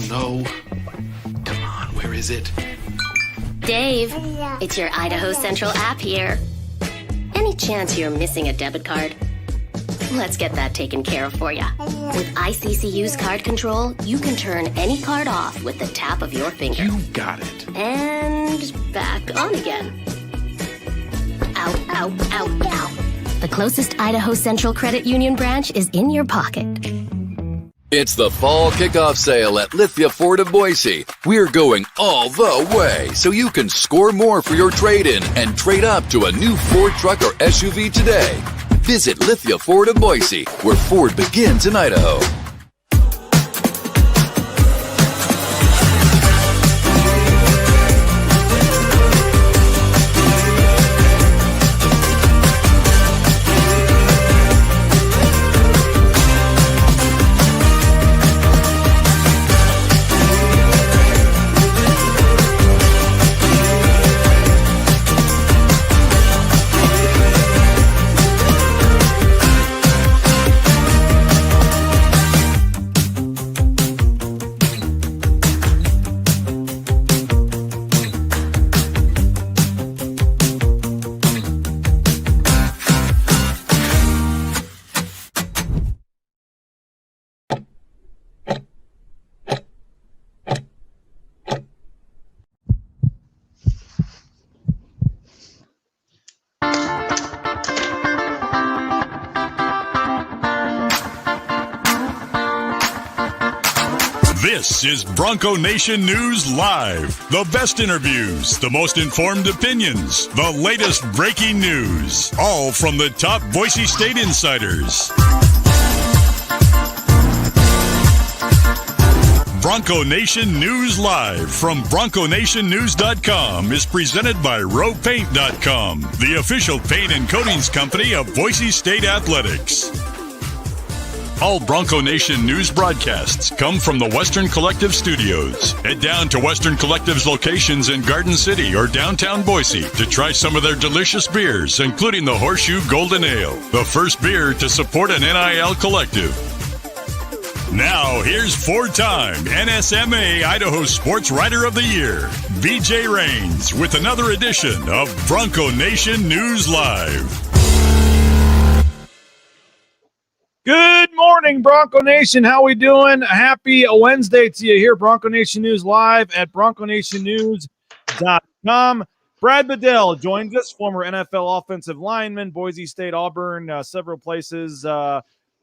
No. Come on, where is it? Dave, it's your Idaho Central app here. Any chance you're missing a debit card? Let's get that taken care of for you. With ICCU's card control, you can turn any card off with the tap of your finger. You got it. And back on again. Out, out, out, out. The closest Idaho Central Credit Union branch is in your pocket. It's the fall kickoff sale at Lithia Ford of Boise. We're going all the way so you can score more for your trade-in and trade up to a new Ford truck or SUV today. Visit Lithia Ford of Boise, where Ford begins in Idaho. This is Bronco Nation News Live. The best interviews, the most informed opinions, the latest breaking news, all from the top Boise State insiders. Bronco Nation News Live from BroncoNationNews.com is presented by RowPaint.com, the official paint and coatings company of Boise State Athletics. All Bronco Nation news broadcasts come from the Western Collective Studios. Head down to Western Collective's locations in Garden City or downtown Boise to try some of their delicious beers, including the Horseshoe Golden Ale, the first beer to support an NIL collective. Now, here's four-time NSMA Idaho Sports Writer of the Year, BJ Rains, with another edition of Bronco Nation News Live. Good morning, Bronco Nation. How we doing? Happy Wednesday to you here, Bronco Nation News Live at BroncoNationNews.com. Brad Bedell joins us, former NFL offensive lineman, Boise State, Auburn, several places,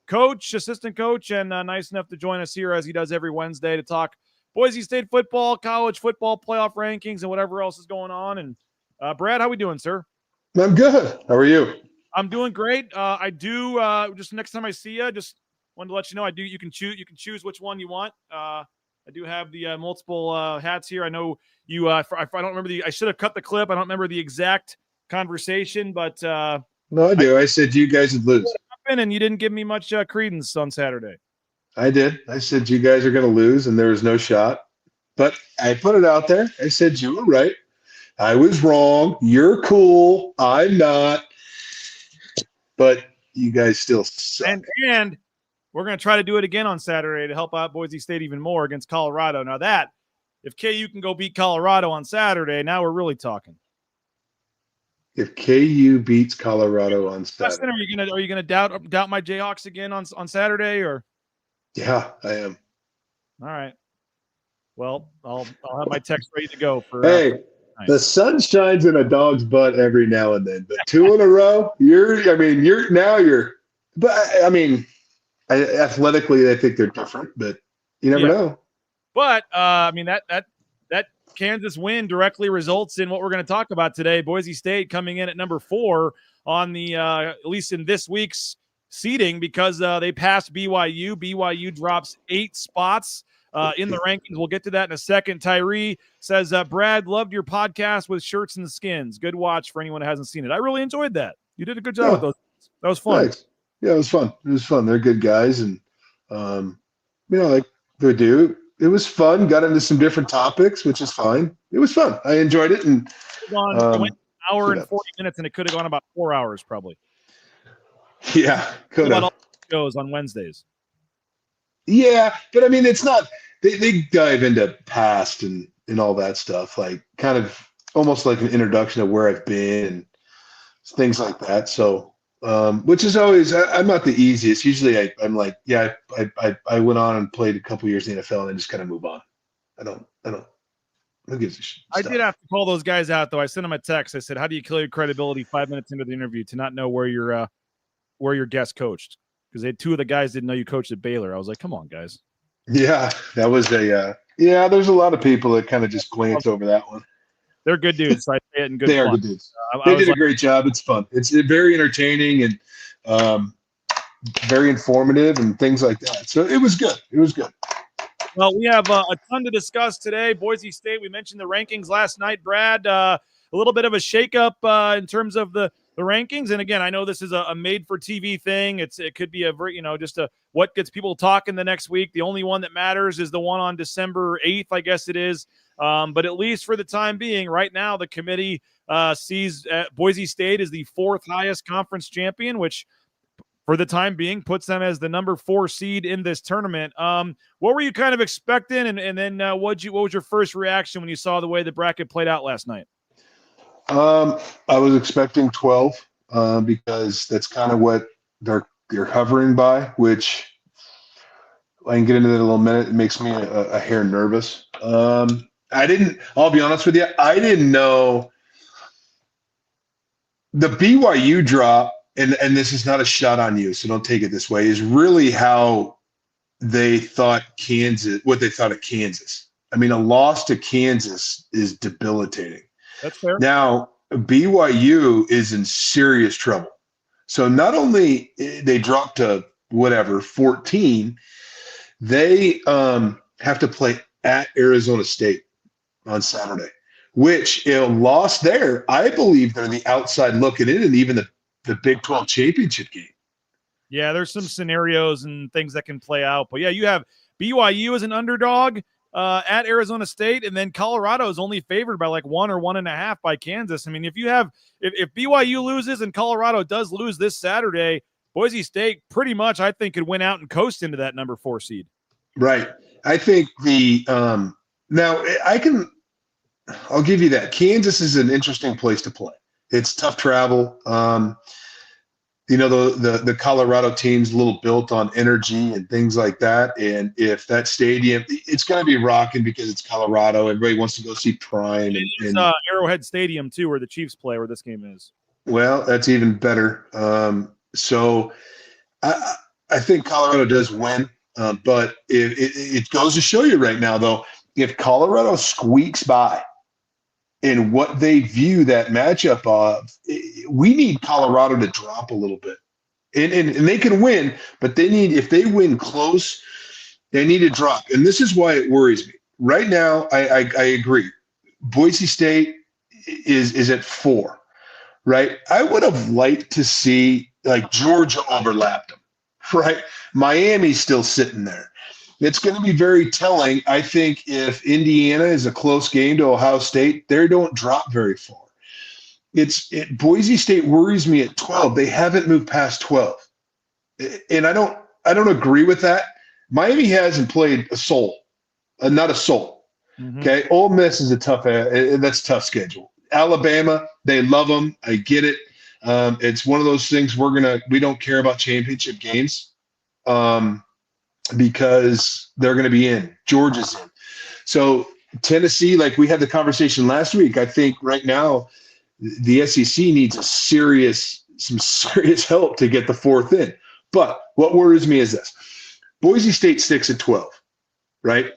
coach, assistant coach, and nice enough to join us here as he does every Wednesday to talk Boise State football, college football, playoff rankings, and whatever else is going on. And Brad, how we doing, sir? I'm good. How are you? I'm doing great. I do just next time I see you, just wanted to let you know you can choose which one you want. I do have the multiple hats here. I know you I don't remember I should have cut the clip. I don't remember the exact conversation, but no, I do. I said you guys would lose. And you didn't give me much credence on Saturday. I did. I said you guys are going to lose and there was no shot. But I put it out there. I said you were right. I was wrong. You're cool. I'm not. But you guys still suck. And we're going to try to do it again on Saturday to help out Boise State even more against Colorado. Now if KU can go beat Colorado on Saturday, now we're really talking. If KU beats Colorado on Saturday, are you gonna doubt my Jayhawks again on Saturday or? Yeah, I am. All right. Well, I'll have my text ready to go for. Hey. The sun shines in a dog's butt every now and then, but two in a row, athletically, I think they're different, but you never know. But, that Kansas win directly results in what we're going to talk about today. Boise State coming in at number 4 on the, at least in this week's seeding because they passed BYU. BYU drops 8 spots. In the rankings. We'll get to that in a second. Tyree says, Brad, loved your podcast with Shirts and Skins. Good watch for anyone who hasn't seen it. I really enjoyed that. You did a good job with those. That was fun. Thanks. Yeah, it was fun. They're good guys. And, like they do. It was fun. Got into some different topics, which is fine. It was fun. I enjoyed it. And it went an hour and 40 minutes, and it could have gone about 4 hours probably. Yeah, could have. All shows on Wednesdays. Yeah, but I mean, it's not. They dive into past and all that stuff, like kind of almost like an introduction of where I've been and things like that. So, which is always I'm not the easiest. Usually, I'm like, yeah, I went on and played a couple years in the NFL and then just kind of move on. I don't. Who gives a shit? I did have to call those guys out though. I sent them a text. I said, "How do you kill your credibility 5 minutes into the interview to not know where your guest coached?" Because two of the guys didn't know you coached at Baylor. I was like, "Come on, guys." Yeah, that was a yeah. There's a lot of people that kind of just glance over that one. They're good dudes. So I say it in good They fun. are good dudes. They did a great job. It's fun. It's very entertaining and very informative and things like that. So it was good. It was good. Well, we have a ton to discuss today. Boise State, we mentioned the rankings last night, Brad. A little bit of a shakeup in terms of the rankings. And again, I know this is a made-for-TV thing. It could be just what gets people talking the next week. The only one that matters is the one on December 8th, I guess it is. But at least for the time being, right now, the committee sees Boise State as the fourth highest conference champion, which for the time being puts them as the number 4 seed in this tournament. What were you kind of expecting? And then what was your first reaction when you saw the way the bracket played out last night? I was expecting 12 because that's kind of what they're hovering by, which I can get into that in a little minute. It makes me a hair nervous. I'll be honest with you, I didn't know the BYU drop, and this is not a shot on you, so don't take it this way, is really how they thought what they thought of Kansas. I mean, a loss to Kansas is debilitating. That's fair. Now, BYU is in serious trouble. So not only they dropped to 14, they have to play at Arizona State on Saturday, which lost there. I believe they're the outside looking in, and even the Big 12 championship game. Yeah, there's some scenarios and things that can play out. But yeah, you have BYU as an underdog at Arizona State, and then Colorado is only favored by like 1 or 1.5 by Kansas. I mean, if BYU loses and Colorado does lose this Saturday, Boise State pretty much, I think, could win out and coast into that number 4 seed. Right. I think now I'll give you that. Kansas is an interesting place to play. It's tough travel. The Colorado team's a little built on energy and things like that. And if that stadium, it's going to be rocking because it's Colorado. Everybody wants to go see Prime. It's Arrowhead Stadium, too, where the Chiefs play, where this game is. Well, that's even better. So I think Colorado does win. But it goes to show you right now, though, if Colorado squeaks by in what they view that matchup of, we need Colorado to drop a little bit. And they can win, but if they win close, they need to drop. And this is why it worries me. Right now, I agree. Boise State is at 4, right? I would have liked to see like Georgia overlap them, right? Miami's still sitting there. It's going to be very telling. I think if Indiana is a close game to Ohio State, they don't drop very far. Boise State worries me at 12. They haven't moved past 12. And I don't agree with that. Miami hasn't played a soul, not a soul. Mm-hmm. Okay. Ole Miss is that's a tough schedule. Alabama, they love them. I get it. It's one of those things we don't care about championship games. Because they're going to be in. Georgia's in. So Tennessee, like we had the conversation last week, I think right now the SEC needs some serious help to get the 4th in. But what worries me is this. Boise State sticks at 12, right?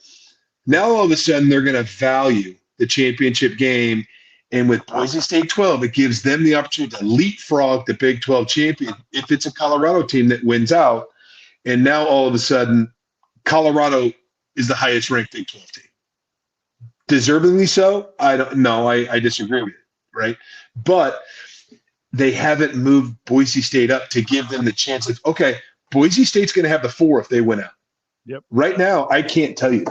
Now all of a sudden they're going to value the championship game. And with Boise State 12, it gives them the opportunity to leapfrog the Big 12 champion if it's a Colorado team that wins out. And now all of a sudden, Colorado is the highest ranked Big 12 team. Deservingly so? I don't know. I disagree with it, right? But they haven't moved Boise State up to give them the chance of, okay, Boise State's going to have the 4 if they win out. Yep. Right now, I can't tell you.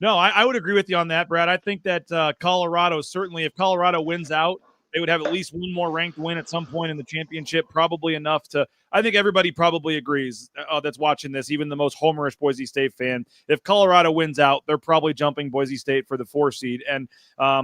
No, I would agree with you on that, Brad. I think that Colorado, certainly if Colorado wins out, They would have at least one more ranked win at some point in the championship, probably enough to – I think everybody probably agrees that's watching this, even the most homerish Boise State fan. If Colorado wins out, they're probably jumping Boise State for the 4 seed. And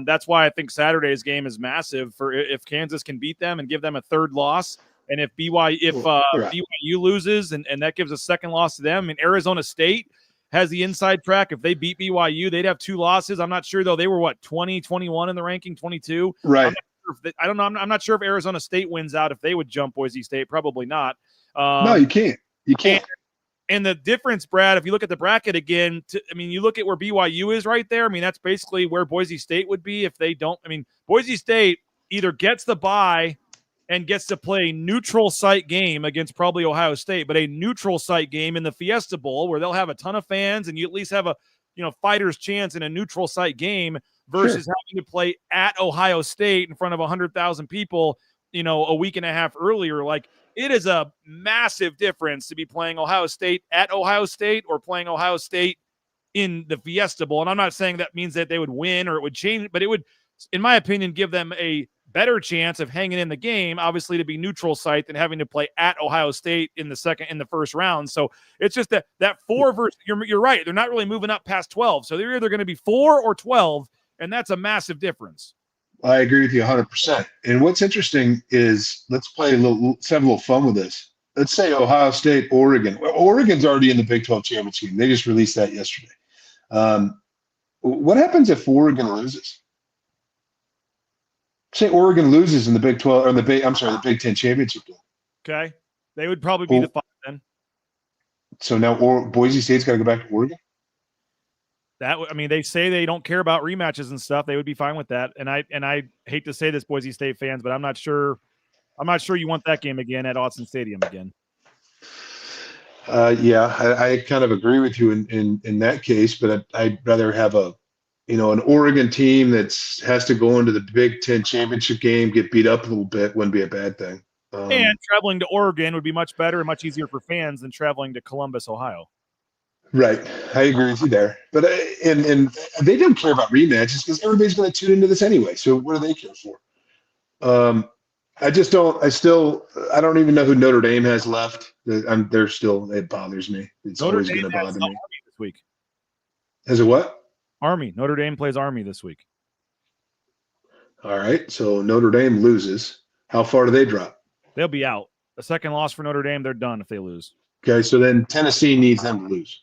that's why I think Saturday's game is massive for if Kansas can beat them and give them a third loss. And if BYU loses and that gives a second loss to them, I mean, Arizona State has the inside track. If they beat BYU, they'd have 2 losses. I'm not sure, though. They were, 20, 21 in the ranking, 22? Right. I don't know. I'm not sure if Arizona State wins out, if they would jump Boise State. Probably not. No, you can't. You can't. And the difference, Brad, if you look at the bracket again, you look at where BYU is right there. I mean, that's basically where Boise State would be if they don't. I mean, Boise State either gets the bye and gets to play a neutral site game against probably Ohio State, but a neutral site game in the Fiesta Bowl where they'll have a ton of fans and you at least have a fighter's chance in a neutral site game versus having to play at Ohio State in front of 100,000 people, a week and a half earlier. Like, it is a massive difference to be playing Ohio State at Ohio State or playing Ohio State in the Fiesta Bowl. And I'm not saying that means that they would win or it would change, but it would, in my opinion, give them a better chance of hanging in the game, obviously, to be neutral site than having to play at Ohio State in the first round. So it's just that 4 versus, you're right. They're not really moving up past 12. So they're either going to be 4 or 12. And that's a massive difference. I agree with you 100%. And what's interesting is let's have a little fun with this. Let's say Ohio State, Oregon. Well, Oregon's already in the Big 12 championship game. They just released that yesterday. What happens if Oregon loses? Say Oregon loses in the Big 12 or the Big 10 championship game. Okay, they would probably be the 5 then. So now Boise State's got to go back to Oregon. They say they don't care about rematches and stuff. They would be fine with that. And I hate to say this, Boise State fans, but I'm not sure you want that game again at Autzen Stadium again. I kind of agree with you in that case, but I'd rather have an Oregon team that has to go into the Big 10 championship game, get beat up a little bit, wouldn't be a bad thing. And traveling to Oregon would be much better and much easier for fans than traveling to Columbus, Ohio. Right. I agree with you there. But and they don't care about rematches because everybody's going to tune into this anyway. So what do they care for? I don't even know who Notre Dame has left. It bothers me. It's Notre always Dame going to bother me. Army this week. Has it what? Army. Notre Dame plays Army this week. All right. So Notre Dame loses. How far do they drop? They'll be out. A second loss for Notre Dame, they're done if they lose. Okay. So then Tennessee needs them to lose.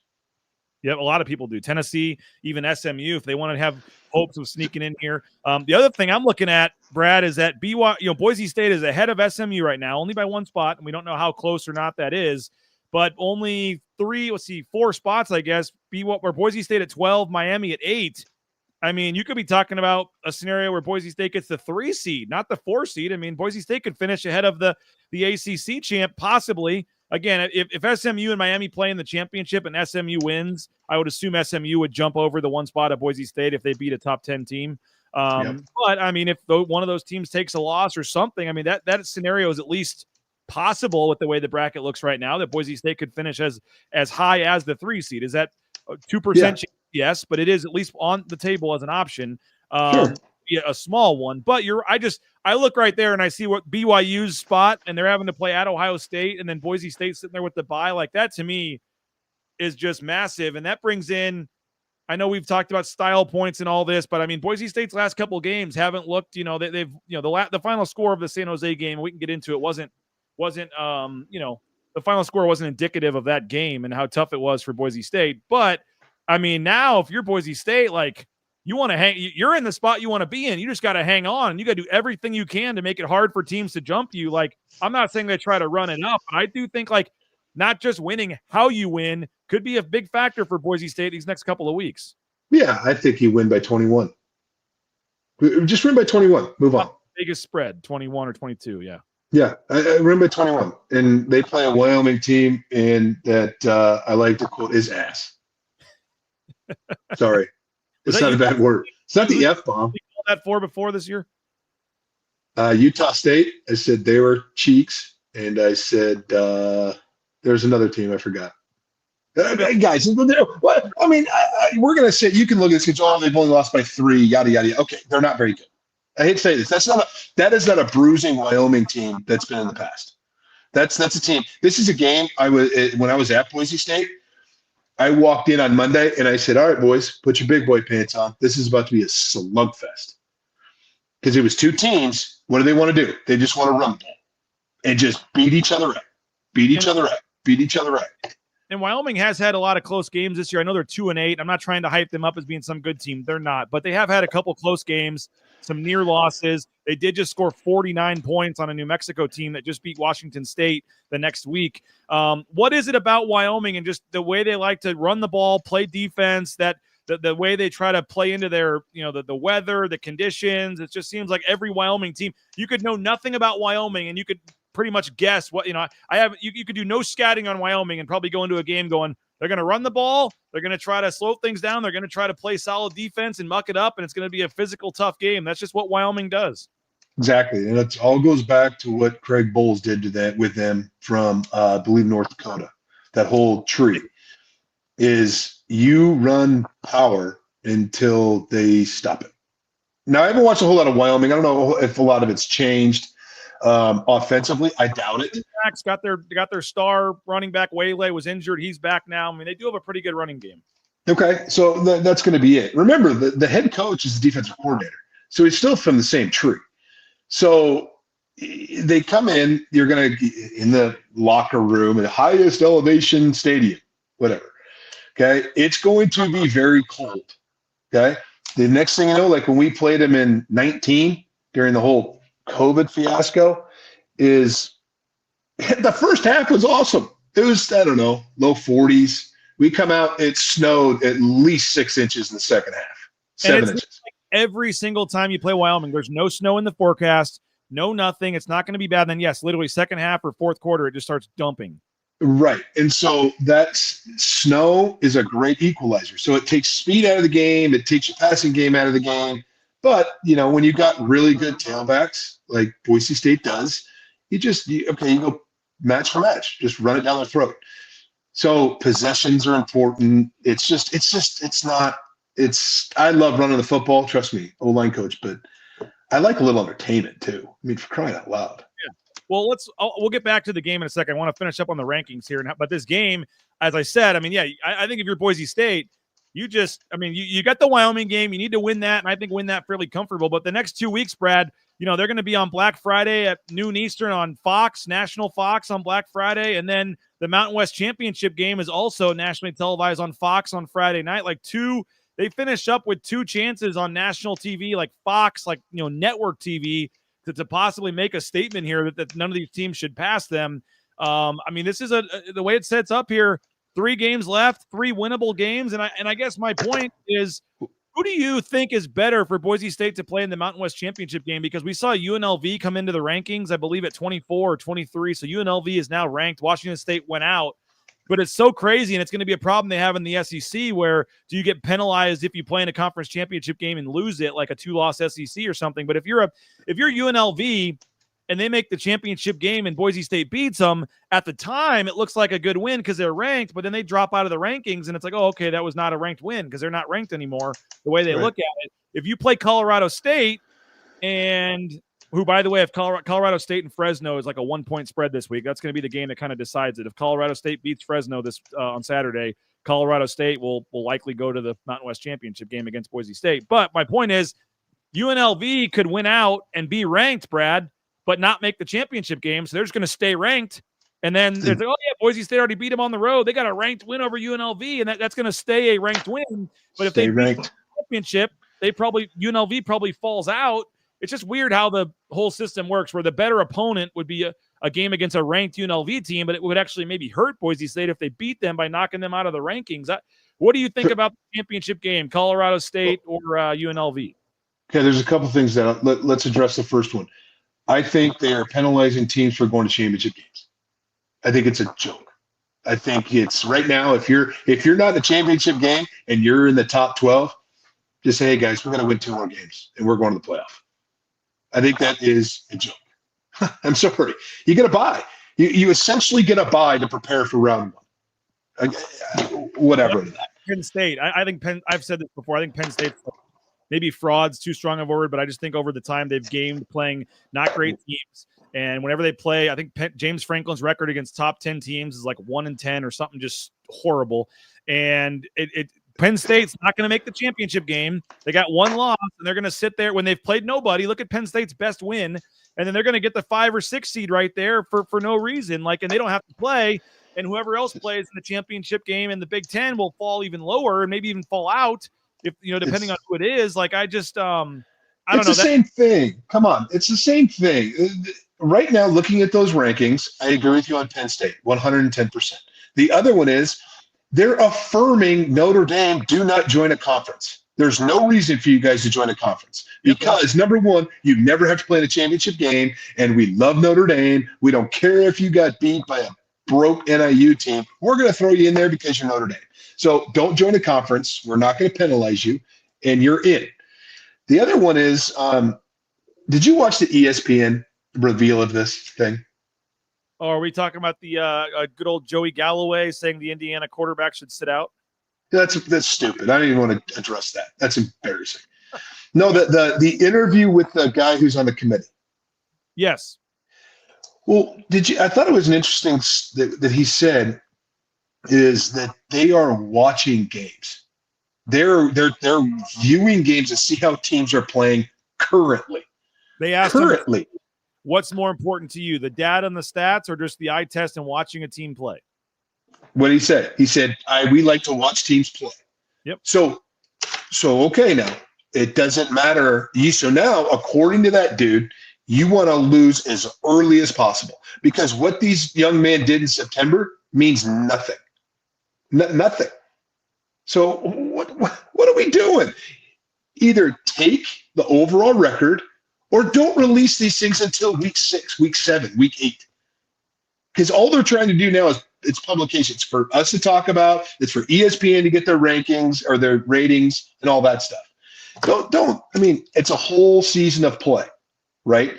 Yep, a lot of people do. Tennessee, even SMU, if they want to have hopes of sneaking in here. The other thing I'm looking at, Brad, is that Boise State is ahead of SMU right now, only by 1 spot, and we don't know how close or not that is. But only 4 spots, I guess. Where Boise State at 12, Miami at 8. I mean, you could be talking about a scenario where Boise State gets the 3 seed, not the 4 seed. I mean, Boise State could finish ahead of the ACC champ, possibly. Again, if SMU and Miami play in the championship and SMU wins, I would assume SMU would jump over the 1 spot of Boise State if they beat a top 10 team. But, I mean, if one of those teams takes a loss or something, I mean, that scenario is at least possible with the way the bracket looks right now, that Boise State could finish as high as the 3 seed. Is that 2% chance? Yes, but it is at least on the table as an option. Sure. Yeah, a small one, but I look right there and I see what BYU's spot, and they're having to play at Ohio State, and then Boise State sitting there with the bye. Like, that to me is just massive, and that brings in. I know we've talked about style points and all this, but I mean, Boise State's last couple of games haven't looked. They've the final score of the San Jose game, we can get into it, wasn't the final score wasn't indicative of that game and how tough it was for Boise State. But I mean, now if you're Boise State, like, you want to you're in the spot you want to be in. You just got to hang on. You got to do everything you can to make it hard for teams to jump you. Like, I'm not saying they try to run it up, but I do think, like, not just winning, how you win could be a big factor for Boise State these next couple of weeks. Yeah, I think you win by 21. Just win by 21. Move on. Biggest spread, 21 or 22, yeah. Yeah, I win by 21. And they play a Wyoming team, and that I like to quote is ass. Sorry. It's not a bad word. It's not the F-bomb. You called that for before this year? Utah State. I said they were cheeks, and I said there's another team I forgot. Guys, what? I mean, we're going to say you can look at this. Oh, they've only lost by 3. Yada yada. Okay, they're not very good. I hate to say this. That is not a bruising Wyoming team that's been in the past. That's a team. This is a game when I was at Boise State. I walked in on Monday and I said, all right, boys, put your big boy pants on. This is about to be a slugfest. Because it was two teams. What do they want to do? They just want to run the ball and just beat each other up, beat each other up. And Wyoming has had a lot of close games this year. I know they're 2-8. I'm not trying to hype them up as being some good team. They're not. But they have had a couple close games, some near losses. They did just score 49 points on a New Mexico team that just beat Washington State the next week. What is it about Wyoming and just the way they like to run the ball, play defense, that the way they try to play into their, the weather, the conditions? It just seems like every Wyoming team, you could know nothing about Wyoming and you could pretty much guess what, you could do no scouting on Wyoming and probably go into a game going, they're going to run the ball, they're going to try to slow things down, they're going to try to play solid defense and muck it up, and it's going to be a physical, tough game. That's just what Wyoming does. Exactly. And it all goes back to what Craig Bowles did with them from, I believe, North Dakota. That whole tree is you run power until they stop it. Now, I haven't watched a whole lot of Wyoming. I don't know if a lot of it's changed offensively. I doubt it. Got their star running back. Waylay was injured. He's back now. I mean, they do have a pretty good running game. Okay, so that's going to be it. Remember, the head coach is the defensive coordinator, so he's still from the same tree. So they come in, you're going to, in the locker room, the highest elevation stadium, whatever. Okay, it's going to be very cold. Okay, the next thing you know, like when we played them in 19 during the whole COVID fiasco, is the first half was awesome. It was, I don't know, low 40s. We come out, it snowed at least 6 inches in the second half, 7 inches. Like every single time you play Wyoming, there's no snow in the forecast, no nothing. It's not going to be bad. And then, yes, literally second half or fourth quarter, it just starts dumping. Right. And so that snow is a great equalizer. So it takes speed out of the game. It takes your passing game out of the game. But, when you got really good tailbacks like Boise State does, you go match for match. Just run it down their throat. So possessions are important. I love running the football. Trust me, O-line coach, but I like a little entertainment too. I mean, for crying out loud. Yeah. Well, we'll get back to the game in a second. I want to finish up on the rankings here. But this game, as I said, I mean, yeah, I think if you're Boise State, you got the Wyoming game. You need to win that, and I think win that fairly comfortable. But the next 2 weeks, Brad, they're going to be on Black Friday at noon Eastern on Fox, National Fox on Black Friday. And then the Mountain West Championship game is also nationally televised on Fox on Friday night. They finished up with 2 chances on national TV, like Fox, network TV, to possibly make a statement here that none of these teams should pass them. This is the way it sets up here. 3 games left, 3 winnable games. And I guess my point is, who do you think is better for Boise State to play in the Mountain West Championship game? Because we saw UNLV come into the rankings, I believe, at 24 or 23. So UNLV is now ranked. Washington State went out. But it's so crazy, and it's going to be a problem they have in the SEC where do you get penalized if you play in a conference championship game and lose it, like a 2-loss SEC or something? But if you're UNLV and they make the championship game and Boise State beats them, at the time it looks like a good win because they're ranked, but then they drop out of the rankings and it's like, oh, okay, that was not a ranked win because they're not ranked anymore the way they look at it. If you play Colorado State, and who, by the way, if Colorado State and Fresno is like a 1-point spread this week, that's going to be the game that kind of decides it. If Colorado State beats Fresno this on Saturday, Colorado State will likely go to the Mountain West Championship game against Boise State. But my point is, UNLV could win out and be ranked, Brad, but not make the championship game. So they're just going to stay ranked. And then they're like, oh, yeah, Boise State already beat them on the road. They got a ranked win over UNLV, and that's going to stay a ranked win. But if they beat the championship, UNLV probably falls out. It's just weird how the whole system works, where the better opponent would be a game against a ranked UNLV team, but it would actually maybe hurt Boise State if they beat them by knocking them out of the rankings. What do you think about the championship game, Colorado State or UNLV? Okay, there's a couple things that let's address the first one. I think they are penalizing teams for going to championship games. I think it's a joke. I think it's right now, if you're not in the championship game and you're in the top 12, just say, hey, guys, we're going to win 2 more games and we're going to the playoff. I think that is a joke. I'm sorry. You get a bye. You essentially get a bye to prepare for round 1. Whatever. Penn State. I think I've said this before. I think Penn State's maybe fraud's too strong of a word, but I just think over the time they've gamed playing not great teams. And whenever they play, I think James Franklin's record against top 10 teams is like 1-10 or something just horrible. And Penn State's not going to make the championship game. They got one loss, and they're going to sit there when they've played nobody. Look at Penn State's best win, and then they're going to get the 5 or 6 seed right there for no reason. And they don't have to play, and whoever else plays in the championship game in the Big Ten will fall even lower and maybe even fall out if depending on who it is. I don't know. It's the same thing. Come on, it's the same thing. Right now, looking at those rankings, I agree with you on Penn State, 110%. The other one is they're affirming Notre Dame do not join a conference. There's no reason for you guys to join a conference because, number one, you never have to play in a championship game, and we love Notre Dame. We don't care if you got beat by a broke NIU team. We're going to throw you in there because you're Notre Dame. So don't join a conference. We're not going to penalize you, and you're in. The other one is, did you watch the ESPN reveal of this thing? Oh, are we talking about the good old Joey Galloway saying the Indiana quarterback should sit out? That's stupid. I don't even want to address that. That's embarrassing. No, the interview with the guy who's on the committee. Yes. Well, I thought it was an interesting that he said is that they are watching games. They're viewing games to see how teams are playing currently. They asked him, what's more important to you, the data and the stats, or just the eye test and watching a team play? What he said, we like to watch teams play. Yep. So okay, now it doesn't matter. So now, according to that dude, you want to lose as early as possible because what these young men did in September means nothing. Nothing. So what are we doing? Either take the overall record or don't release these things until week 6, week 7, week 8. Because all they're trying to do now is it's publications for us to talk about. It's for ESPN to get their rankings or their ratings and all that stuff. It's a whole season of play, right?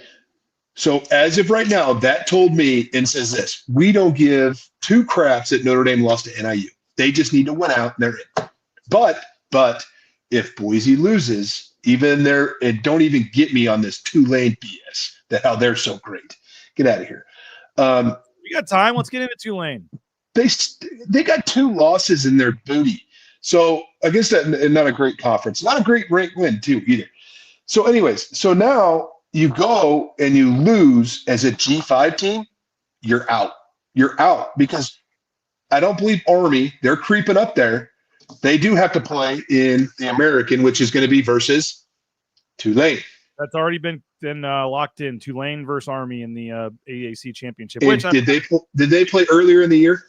So as of right now, that told me and says this: we don't give 2 craps that Notre Dame lost to NIU. They just need to win out and they're in. But if Boise loses, even there, and don't even get me on this Tulane BS that how they're so great. Get out of here. We got time. Let's get into Tulane. They got 2 losses in their booty. So I guess that not a great conference, not a great rank win too either. So anyways, so now you go and you lose as a G5 team, you're out. You're out because I don't believe Army, they're creeping up there. They do have to play in the American, which is going to be versus Tulane. That's already been locked in. Tulane versus Army in the AAC championship. Did they play earlier in the year?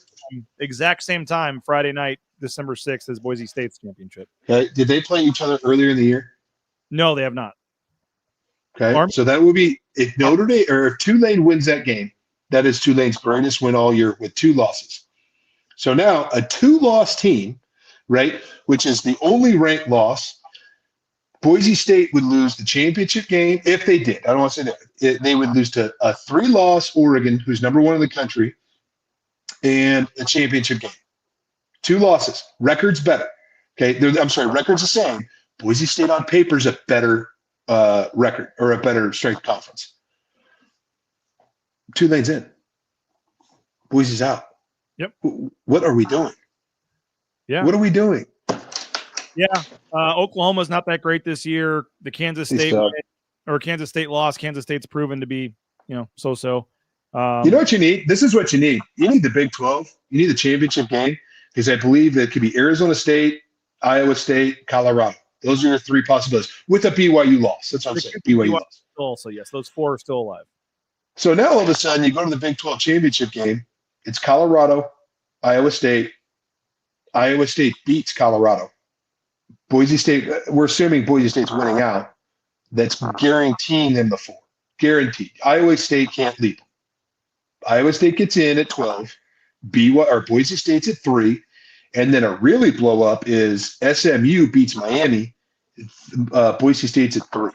Exact same time, Friday night, December 6th, as Boise State's championship. Okay. Did they play each other earlier in the year? No, they have not. Okay. So that would be if Notre Dame or if Tulane wins that game, that is Tulane's greatest win all year with 2 losses. So now a 2-loss team, right, which is the only ranked loss. Boise State would lose the championship game if they did. I don't want to say that. They would lose to a 3-loss Oregon, who's number 1 in the country, and a championship game. 2 losses. Record's better. Okay, record's the same. Boise State on paper is a better record or a better strength conference. Tulane's in. Boise's out. Yep. What are we doing? Yeah. What are we doing? Yeah. Oklahoma's not that great this year. The Kansas State loss. Kansas State's proven to be, so-so. You know what you need? This is what you need. You need the Big 12. You need the championship game because I believe that it could be Arizona State, Iowa State, Colorado. Those are your 3 possibilities with a BYU loss. That's what I'm saying. BYU loss. Also, yes, those 4 are still alive. So now all of a sudden you go to the Big 12 championship game. It's Colorado, Iowa State. Iowa State beats Colorado. Boise State, we're assuming Boise State's winning out. That's guaranteeing them the 4. Guaranteed. Iowa State can't leap. Iowa State gets in at 12. Boise State's at 3. And then a really blow up is SMU beats Miami. Boise State's at 3.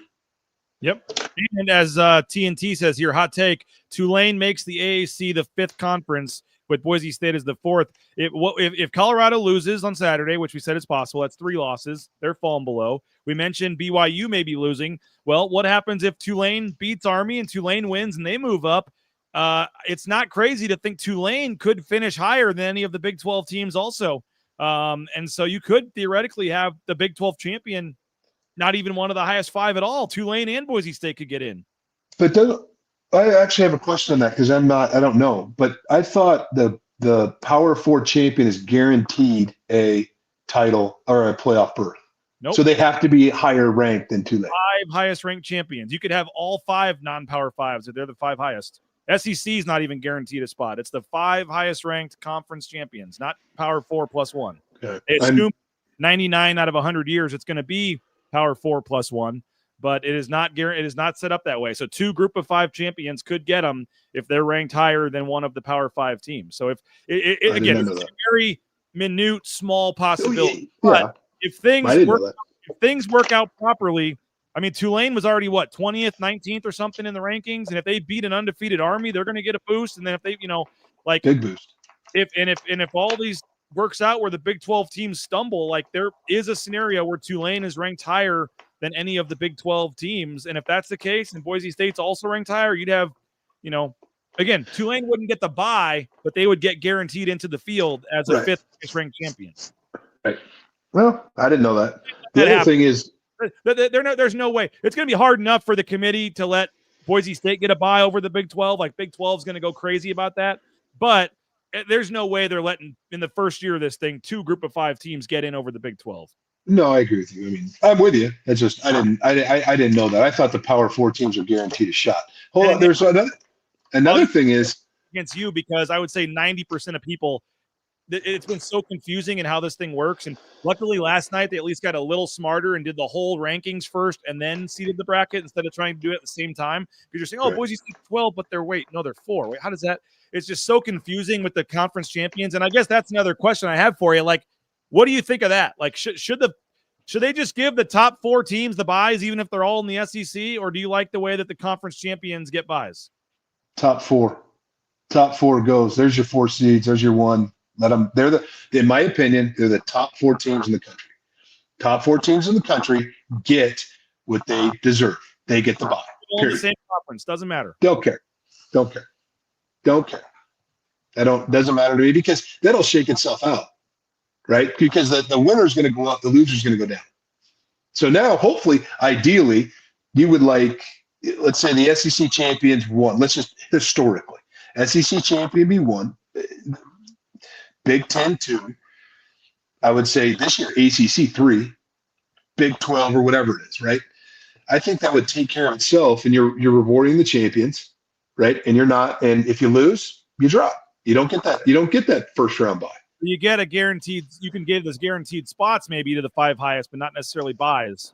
Yep. And as TNT says here, hot take, Tulane makes the AAC the 5th conference with Boise State as the 4th. If Colorado loses on Saturday, which we said is possible, that's 3 losses. They're falling below. We mentioned BYU may be losing. Well, what happens if Tulane beats Army and Tulane wins and they move up? It's not crazy to think Tulane could finish higher than any of the Big 12 teams also. And so you could theoretically have the Big 12 champion, not even one of the highest 5 at all. Tulane and Boise State could get in. But I actually have a question on that because I don't know. But I thought the Power 4 champion is guaranteed a title or a playoff berth. Nope. So they have to be higher ranked than Tulane. 5 highest ranked champions. You could have all 5 non-Power 5s if they're the 5 highest. SEC is not even guaranteed a spot. It's the 5 highest ranked conference champions, not Power 4 plus 1. Okay. They assume 99 out of 100 years it's going to be Power 4 plus 1, but it is not set up that way. So 2 group of 5 champions could get them if they're ranked higher than one of the Power 5 teams. So if again, it's a very minute, small possibility. Yeah. But if things work out properly, I mean, Tulane was already 20th, 19th or something in the rankings, and if they beat an undefeated Army, they're going to get a boost. And then if they, big boost. If all these works out where the Big 12 teams stumble, like there is a scenario where Tulane is ranked higher than any of the Big 12 teams, and if that's the case, and Boise State's also ranked higher, you'd have, again, Tulane wouldn't get the bye, but they would get guaranteed into the field as a 5th ranked champion. Right. Well, I didn't know that. The other thing is, there's no way. It's going to be hard enough for the committee to let Boise State get a bye over the Big 12. Like Big 12 is going to go crazy about that. But there's no way they're letting, in the first year of this thing, 2 group of 5 teams get in over the Big 12. No, I agree with you. I mean, I'm with you. It's just I didn't know that. I thought the Power 4 teams are guaranteed a shot. Hold on. There's another thing is against you, because I would say 90% of people, it's been so confusing in how this thing works. And luckily last night they at least got a little smarter and did the whole rankings first and then seeded the bracket instead of trying to do it at the same time. Because you're saying, oh, Boise State 12, but they're they're 4. Wait, how does that? It's just so confusing with the conference champions. And I guess that's another question I have for you. Like, what do you think of that? Like, should they just give the top 4 teams the buys, even if they're all in the SEC, or do you like the way that the conference champions get buys? Top 4 goes. There's your 4 seeds. There's your 1. Let them. In my opinion, they're the top 4 teams in the country. Top 4 teams in the country get what they deserve. They get the bye. All in the same conference. Doesn't matter. Don't care. Doesn't matter to me because that'll shake itself out, right? Because the winner's going to go up, the loser's going to go down. So now, hopefully, ideally, you would like, let's say the SEC champions 1. Let's just historically, SEC champion be 1. Big 10 2, I would say this year ACC 3, Big 12 or whatever it is, right? I think that would take care of itself, and you're rewarding the champions, right? And you're not, and if you lose, you drop. You don't get that. You don't get that first round bye. You get a guaranteed. You can give those guaranteed spots maybe to the 5 highest, but not necessarily buys.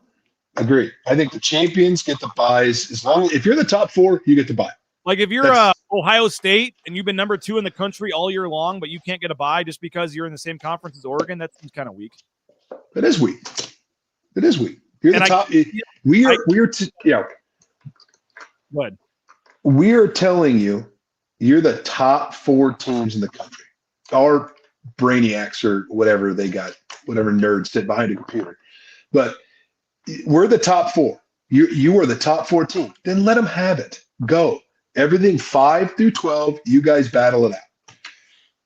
Agree. I think the champions get the buys if you're the top 4, you get the bye. Like if you're Ohio State and you've been number 2 in the country all year long, but you can't get a bye just because you're in the same conference as Oregon, that seems kind of weak. It is weak. You're the top. Good. We are telling you, you're the top 4 teams in the country. Our brainiacs or whatever they got, whatever nerds sit behind a computer, but we're the top 4. You are the top 4 team. Then let them have it. Go. Everything 5 through 12, you guys battle it out.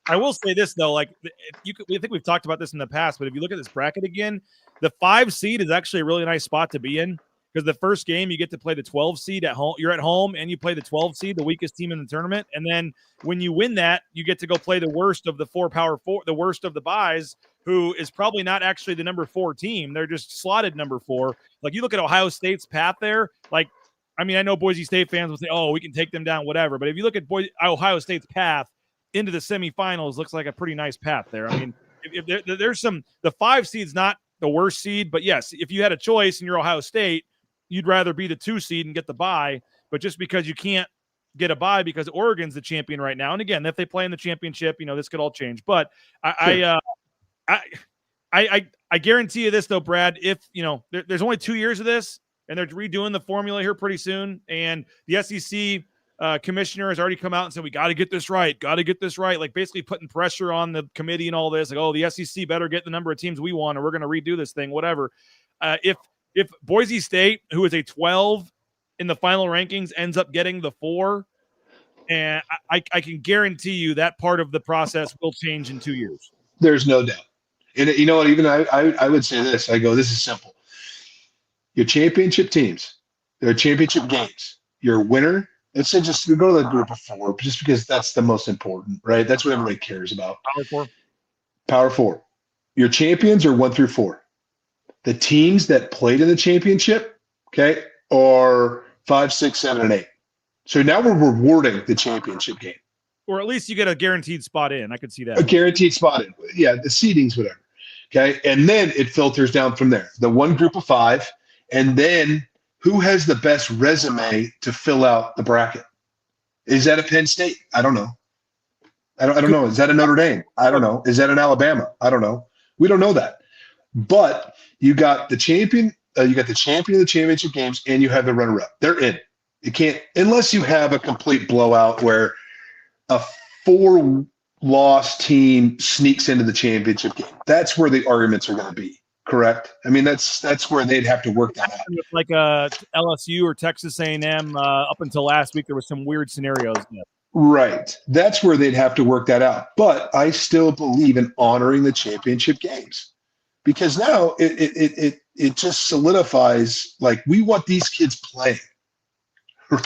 I will say this though, like I think we've talked about this in the past, but if you look at this bracket again, the 5 seed is actually a really nice spot to be in because the first game you get to play the 12 seed at home. You're at home and you play the 12 seed, the weakest team in the tournament, and then when you win that, you get to go play the worst of the 4 Power 4, the worst of the buys, who is probably not actually the number 4 team. They're just slotted number 4. Like you look at Ohio State's path there, like. I mean, I know Boise State fans will say, oh, we can take them down, whatever. But if you look at Ohio State's path into the semifinals, looks like a pretty nice path there. I mean, if there's the 5 seed's not the worst seed. But, yes, if you had a choice and you're Ohio State, you'd rather be the 2 seed and get the bye. But just because you can't get a bye because Oregon's the champion right now. And, again, if they play in the championship, this could all change. But I guarantee you this, though, Brad, if, there's only 2 years of this. And they're redoing the formula here pretty soon. And the SEC commissioner has already come out and said, we got to get this right. Like basically putting pressure on the committee and all this. Like, oh, the SEC better get the number of teams we want, or we're going to redo this thing, whatever. If Boise State, who is a 12 in the final rankings, ends up getting the 4, and I can guarantee you that part of the process will change in 2 years. There's no doubt. And you know what? Even I would say this. I go, this is simple. Your championship teams, their championship games, your winner. Let's say just go to the group of 4, just because that's the most important, right? That's what everybody cares about. Power 4. Your champions are 1 through 4. The teams that played in the championship, okay, are 5, 6, 7, and 8. So now we're rewarding the championship game. Or at least you get a guaranteed spot in. I could see that. A guaranteed spot in. Yeah, the seedings, whatever. Okay, and then it filters down from there. The one group of 5, and then who has the best resume to fill out the bracket? Is that a Penn State? I don't know. I don't know. Is that a Notre Dame? I don't know. Is that an Alabama? I don't know. We don't know that. But you got the champion. You got the champion of the championship games, and you have the runner-up. They're in. You can't, unless you have a complete blowout where a 4-loss team sneaks into the championship game. That's where the arguments are going to be. Correct. I mean, that's where they'd have to work that out. Like LSU or Texas A&M, up until last week, there was some weird scenarios. Right. That's where they'd have to work that out. But I still believe in honoring the championship games, because now it just solidifies, like, we want these kids playing,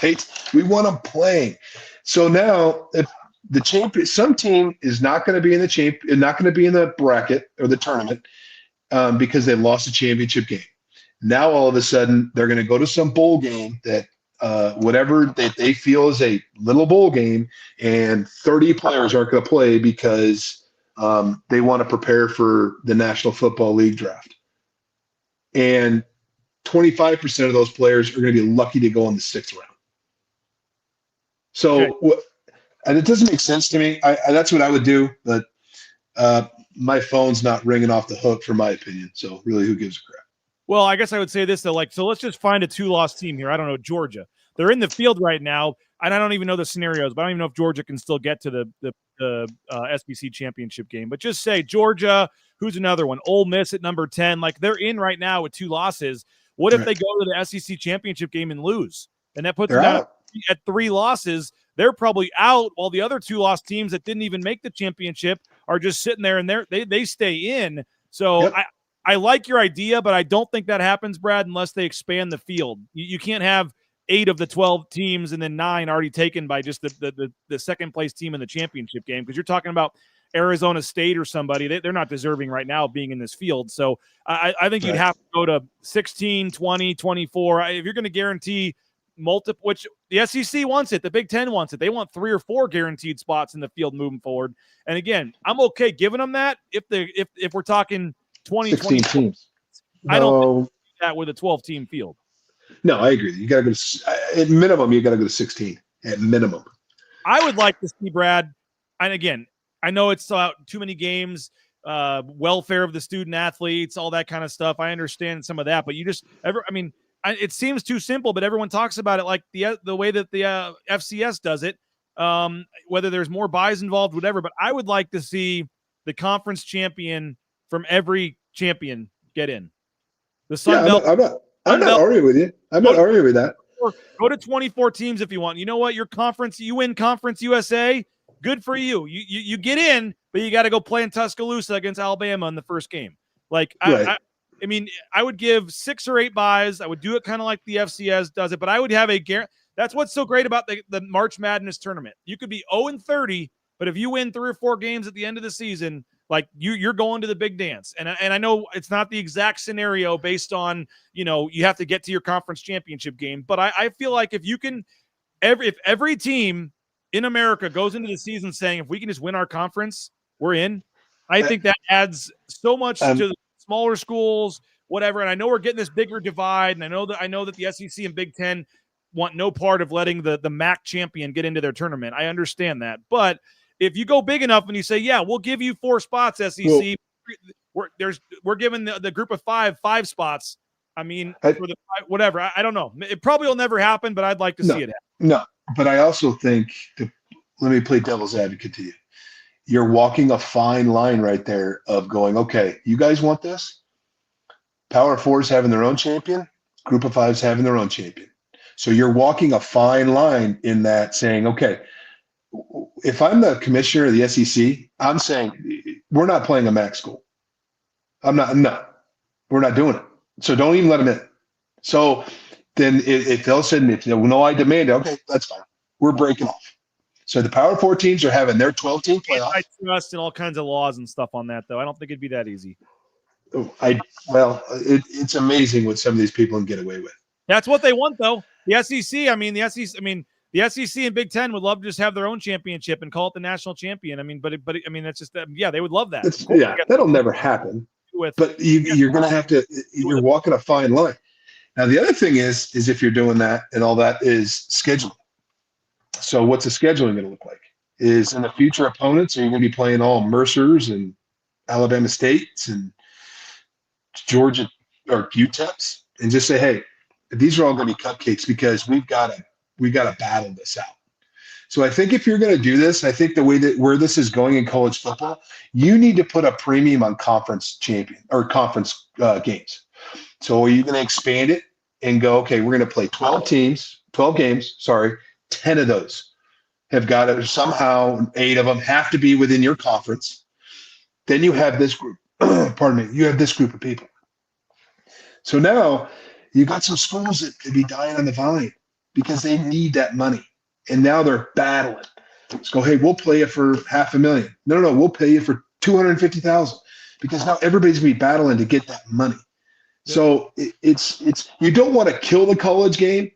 right? We want them playing. So now, if the champion, some team is not going to be in the bracket or the tournament, because they lost a championship game. Now all of a sudden they're going to go to some bowl game that whatever that they feel is a little bowl game, and 30 players aren't going to play because they want to prepare for the National Football League draft. And 25% of those players are going to be lucky to go in the 6th round. So and it doesn't make sense to me. That's what I would do, but my phone's not ringing off the hook for my opinion. So really, who gives a crap? Well, I guess I would say this, though. Like, so let's just find a 2-loss team here. I don't know, Georgia. They're in the field right now, and I don't even know the scenarios, but I don't even know if Georgia can still get to the SBC championship game. But just say Georgia, who's another one? Ole Miss at number 10. Like, they're in right now with 2 losses. What if they go to the SEC championship game and lose? And that puts them down at 3 losses. They're probably out, while the other 2-loss teams that didn't even make the championship are just sitting there, and they stay in. So I like your idea, but I don't think that happens, Brad, unless they expand the field. You can't have 8 of the 12 teams and then 9 already taken by just the second place team in the championship game, because you're talking about Arizona State or somebody. They're not deserving right now of being in this field. So I think you'd have to go to 16, 20, 24. If you're going to guarantee multiple, which the SEC wants it, the Big Ten wants it. They want 3 or 4 guaranteed spots in the field moving forward. And again, I'm okay giving them that if we're talking 20, 16 teams. I don't think that with a 12-team field. No, I agree. You got to go to, at minimum, you got to go to 16 at minimum. I would like to see, Brad, and again, I know it's too many games, welfare of the student athletes, all that kind of stuff. I understand some of that, but it seems too simple, but everyone talks about it like the way that the FCS does it, whether there's more buys involved, whatever. But I would like to see the conference champion from every champion get in. The Sun Belt. I'm not arguing with you. I'm not arguing with that. Go to 24 teams if you want. You know what? Your conference, you win Conference USA. Good for you. You get in, but you got to go play in Tuscaloosa against Alabama in the first game. Like, right. I would give 6 or 8 buys. I would do it kind of like the FCS does it, but I would have a guarantee. That's what's so great about the March Madness tournament. You could be 0-30, but if you win 3 or 4 games at the end of the season, like you're going to the big dance. And I know it's not the exact scenario based on, you have to get to your conference championship game, but I feel like if you can, if every team in America goes into the season saying, if we can just win our conference, we're in. I think that adds so much to the smaller schools, whatever. And I know we're getting this bigger divide, and I know that the SEC and Big Ten want no part of letting the MAC champion get into their tournament. I understand that, but if you go big enough and you say, yeah, we'll give you 4 spots, SEC, we're giving the group of 5 spots. I mean, for the whatever. I don't know. It probably will never happen, but I'd like to see it happen. No, but I also think let me play devil's advocate to you. You're walking a fine line right there of going, okay, you guys want this? Power Fours having their own champion, Group of Fives having their own champion. So you're walking a fine line in that, saying, okay, if I'm the commissioner of the SEC, I'm saying we're not playing a MAC school. No, we're not doing it. So don't even let them in. So then if all of a sudden, if no, I demand it, okay, that's fine. We're breaking off. So the Power Four teams are having their 12-team playoff. I trust and all kinds of laws and stuff on that, though. I don't think it'd be that easy. It's amazing what some of these people can get away with. That's what they want, though. The SEC and Big Ten would love to just have their own championship and call it the national champion. That's just they would love that. That'll never happen. But you're going to have to. You're walking a fine line. Now the other thing is if you're doing that and all that is scheduling. So what's the scheduling going to look like? Is in the future opponents, are you going to be playing all Mercers and Alabama States and Georgia or UTEPs, and just say, hey, these are all going to be cupcakes because we've got to battle this out. So I think if you're going to do this, I think the way that where this is going in college football, you need to put a premium on conference champion or conference games. So are you going to expand it and go, okay, we're going to play 12 games, 10 of those have got to somehow, 8 of them have to be within your conference. Then you have this group, you have this group of people. So now you got some schools that could be dying on the vine because they need that money. And now they're battling. Let's go, hey, we'll play it for $500,000. No, we'll pay you for $250,000 because now everybody's going to be battling to get that money. So it's you don't want to kill the college game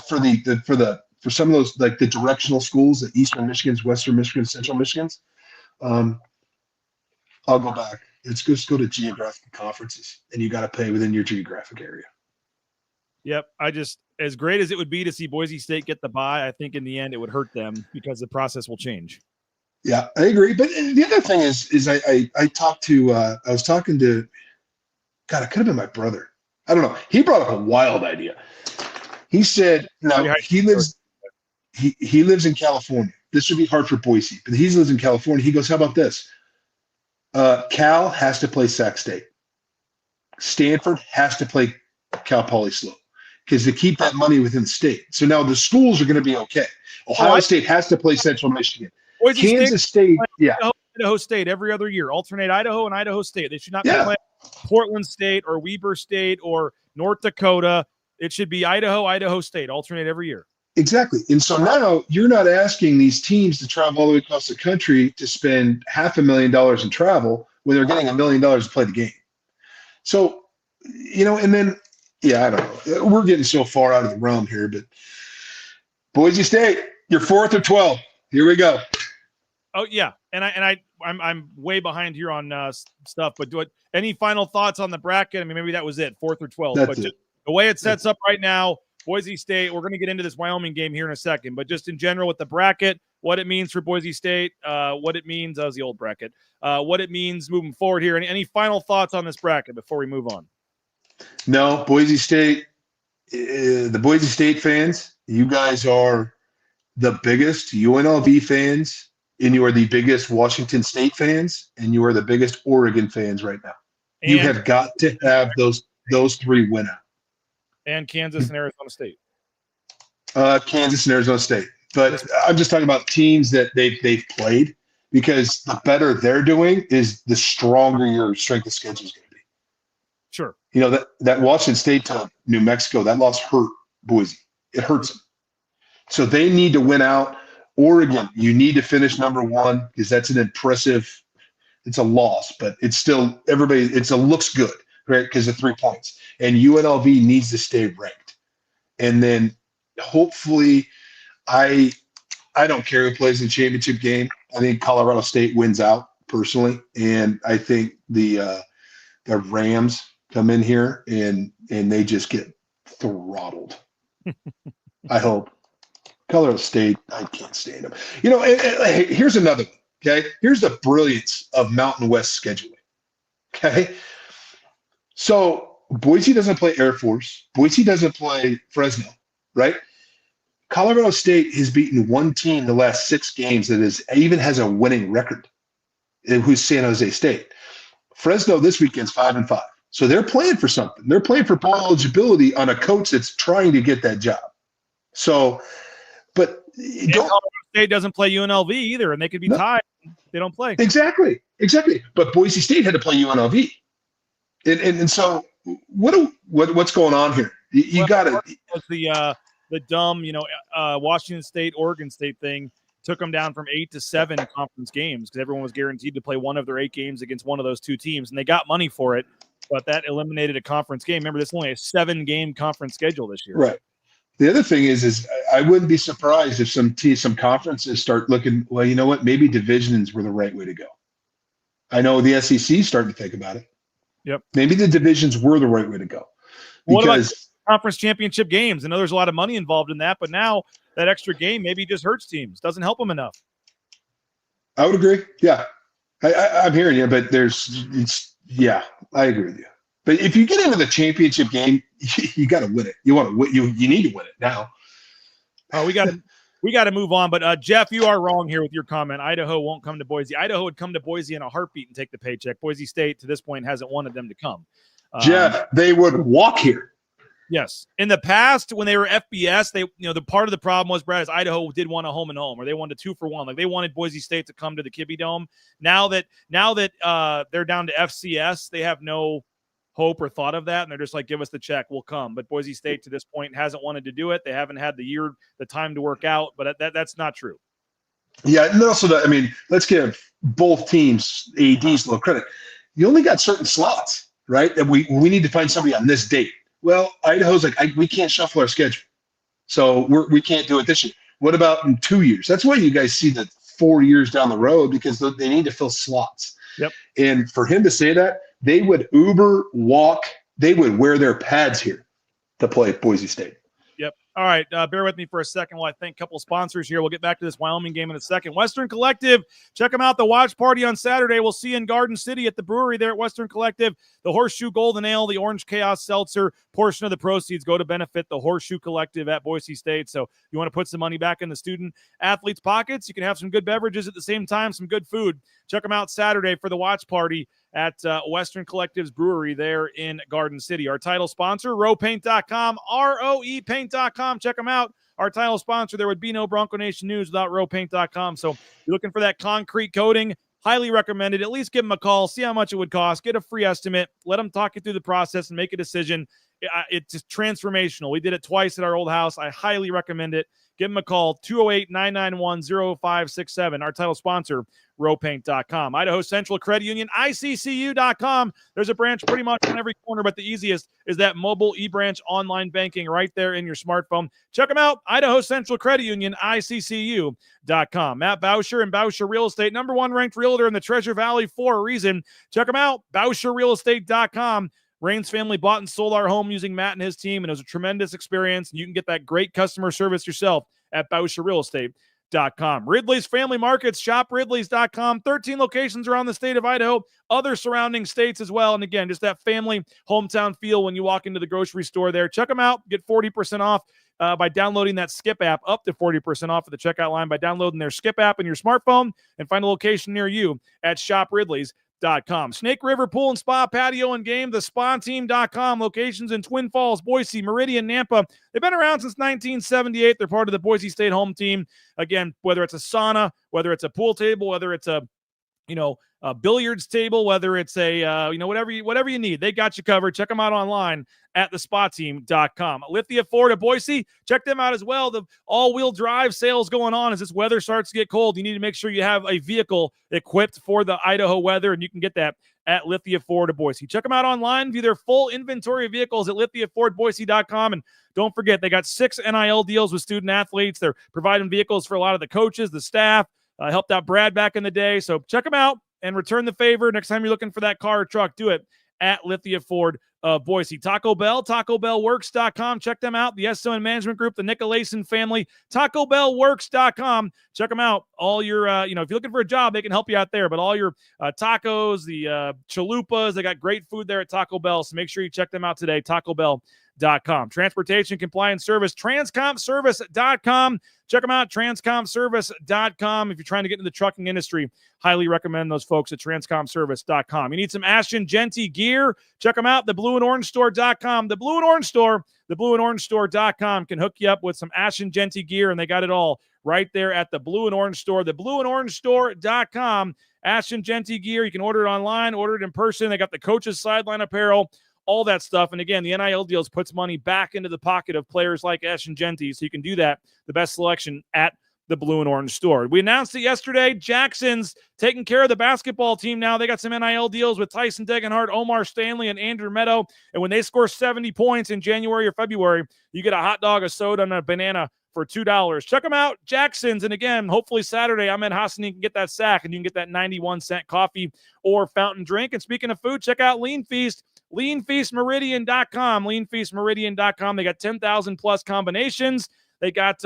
for some of those, like the directional schools, the Eastern Michigans, Western Michigans, Central Michigans. I'll go back. Let's just go to geographic conferences, and you got to pay within your geographic area. Yep. As great as it would be to see Boise State get the bye, I think in the end it would hurt them because the process will change. Yeah, I agree. But the other thing is I was talking to, God, it could have been my brother. I don't know. He brought up a wild idea. He said, now he lives in California. This would be hard for Boise, but he lives in California. He goes, how about this? Cal has to play Sac State. Stanford has to play Cal Poly SLO because they keep that money within the state. So now the schools are going to be okay. Ohio State has to play Central Michigan. Kansas State, Idaho State every other year. Alternate Idaho and Idaho State. They should not be playing Portland State or Weber State or North Dakota. It should be Idaho State. Alternate every year. Exactly. And so now you're not asking these teams to travel all the way across the country to spend $500,000 in travel when they're getting $1 million to play the game. So, and then, I don't know. We're getting so far out of the realm here, but Boise State, you're 4th or 12th. Here we go. Oh yeah. I'm way behind here on stuff, but any final thoughts on the bracket? I mean, maybe that was it, 4th or 12th, but just the way it sets up right now, Boise State, we're going to get into this Wyoming game here in a second, but just in general with the bracket, what it means for Boise State, what it means, that was the old bracket, what it means moving forward here. Any final thoughts on this bracket before we move on? No, Boise State, the Boise State fans, you guys are the biggest UNLV fans, and you are the biggest Washington State fans, and you are the biggest Oregon fans right now. And you have got to have those 3 win out. And Kansas and Arizona State. Kansas and Arizona State. But I'm just talking about teams that they've played, because the better they're doing is the stronger your strength of schedule is going to be. Sure. That Washington State to New Mexico, that loss hurt Boise. It hurts them. So they need to win out. Oregon, you need to finish number 1 because that's an impressive – it's a loss, but it's still – looks good, right, because of 3 points. And UNLV needs to stay ranked. And then hopefully I don't care who plays in the championship game. I think Colorado State wins out personally. And I think the Rams come in here and they just get throttled. I hope. Colorado State, I can't stand them. Here's another one, okay? Here's the brilliance of Mountain West scheduling, okay? So Boise doesn't play Air Force. Boise doesn't play Fresno, right? Colorado State has beaten one team the last 6 games that even has a winning record, who's San Jose State. Fresno this weekend's 5-5. So they're playing for something. They're playing for bowl eligibility on a coach that's trying to get that job. So, but Colorado State doesn't play UNLV either, and they could be tied. They don't play. Exactly. But Boise State had to play UNLV. And so what's going on here? You got to the dumb, Washington State, Oregon State thing took them down from 8 to 7 conference games because everyone was guaranteed to play one of their 8 games against one of those 2 teams, and they got money for it, but that eliminated a conference game. Remember, this is only a 7-game conference schedule this year. Right. The other thing is I wouldn't be surprised if some conferences start looking, well, you know what, maybe divisions were the right way to go. I know the SEC is starting to think about it. Yep. Maybe the divisions were the right way to go. What about conference championship games? I know there's a lot of money involved in that, but now that extra game maybe just hurts teams, doesn't help them enough. I would agree. Yeah. I'm hearing you, but I agree with you. But if you get into the championship game, you got to win it. You want to win. You need to win it now. We got to move on. But Jeff, you are wrong here with your comment. Idaho won't come to Boise. Idaho would come to Boise in a heartbeat and take the paycheck. Boise State to this point hasn't wanted them to come. Jeff, they would walk here. Yes. In the past, when they were FBS, the part of the problem was, Brad, is Idaho did want a home and home, or they wanted a 2-for-1. Like they wanted Boise State to come to the Kibbe Dome. Now that they're down to FCS, they have no hope or thought of that, and they're just like, give us the check, we'll come. But Boise State to this point hasn't wanted to do it. They haven't had the time to work out, but that's not true. Yeah, and also let's give both teams ADs a little credit. You only got certain slots, right? That we need to find somebody on this date. Well, Idaho's like, we can't shuffle our schedule, so we can't do it this year. What about in 2 years? That's why you guys see the 4 years down the road, because they need to fill slots. Yep. And for him to say that, they would Uber, walk, they would wear their pads here to play Boise State. Yep. All right. Bear with me for a second while I thank a couple of sponsors here. We'll get back to this Wyoming game in a second. Western Collective, check them out. The watch party on Saturday. We'll see you in Garden City at the brewery there at Western Collective. The Horseshoe Golden Ale, the Orange Chaos Seltzer, portion of the proceeds go to benefit the Horseshoe Collective at Boise State. So you want to put some money back in the student athletes' pockets, you can have some good beverages at the same time, some good food. Check them out Saturday for the watch party at Western Collective's brewery there in Garden City. Our title sponsor, rowpaint.com, ROEpaint.com. Check them out. Our title sponsor, there would be no Bronco Nation news without rowpaint.com. So if you're looking for that concrete coating, highly recommended. At least give them a call, see how much it would cost, get a free estimate, let them talk you through the process and make a decision. It's just transformational. We did it twice at our old house. I highly recommend it. Give them a call, 208-991-0567. Our title sponsor, rowpaint.com. Idaho Central Credit Union, ICCU.com. There's a branch pretty much on every corner, but the easiest is that mobile e-branch online banking right there in your smartphone. Check them out, Idaho Central Credit Union, ICCU.com. Matt Bauscher and Bauscher Real Estate, #1 ranked realtor in the Treasure Valley for a reason. Check them out, BauscherRealEstate.com. Rain's family bought and sold our home using Matt and his team, and it was a tremendous experience. And you can get that great customer service yourself at BauscherRealEstate.com. Ridley's Family Markets, shopridleys.com. 13 locations around the state of Idaho, other surrounding states as well. And again, just that family hometown feel when you walk into the grocery store there. Check them out. Get 40% off by downloading that Skip app, up to 40% off at the checkout line by downloading their Skip app in your smartphone, and find a location near you at shopridleys.com. Snake River Pool and Spa Patio and Game, thespateam.com. Locations in Twin Falls, Boise, Meridian, Nampa. They've been around since 1978. They're part of the Boise State home team. Again, whether it's a sauna, whether it's a pool table, whether it's a billiards table, whether it's a whatever you need, they got you covered. Check them out online at thespateam.com. Lithia Ford of Boise, check them out as well. The all-wheel drive sales going on as this weather starts to get cold. You need to make sure you have a vehicle equipped for the Idaho weather, and you can get that at Lithia Ford of Boise. Check them out online, view their full inventory of vehicles at lithiafordboise.com. And don't forget, they got 6 NIL deals with student athletes. They're providing vehicles for a lot of the coaches, the staff. Helped out Brad back in the day. So check them out and return the favor. Next time you're looking for that car or truck, do it at Lithia Ford of Boise. Taco Bell, TacoBellWorks.com. Check them out. The SON Management Group, the Nicolason family, TacoBellWorks.com. Check them out. All your, if you're looking for a job, they can help you out there. But all your tacos, the chalupas, they got great food there at Taco Bell. So make sure you check them out today, TacoBellWorks.com. Transportation compliance service, transcompservice.com. Check them out, transcompservice.com. If you're trying to get into the trucking industry, highly recommend those folks at transcompservice.com. You need some Ashton Genty gear? Check them out, theblueandorange.store.com. The Blue and Orange Store, theblueandorangestore.com can hook you up with some Ashton Genty gear, and they got it all right there at the Blue and Orange Store, theblueandorangestore.com. Ashton Genty gear, you can order it online, order it in person. They got the coaches' sideline apparel, all that stuff. And again, the NIL deals puts money back into the pocket of players like Ashton Genty, so you can do that. The best selection at the Blue and Orange Store. We announced it yesterday. Jackson's taking care of the basketball team now. They got some NIL deals with Tyson Degenhart, Omar Stanley, and Andrew Meadow. And when they score 70 points in January or February, you get a hot dog, a soda, and a banana for $2. Check them out, Jackson's. And again, hopefully Saturday, I'm in Hassan. You can get that sack, and you can get that 91-cent coffee or fountain drink. And speaking of food, check out Lean Feast. LeanFeastMeridian.com. LeanFeastMeridian.com. They got 10,000 plus combinations. They got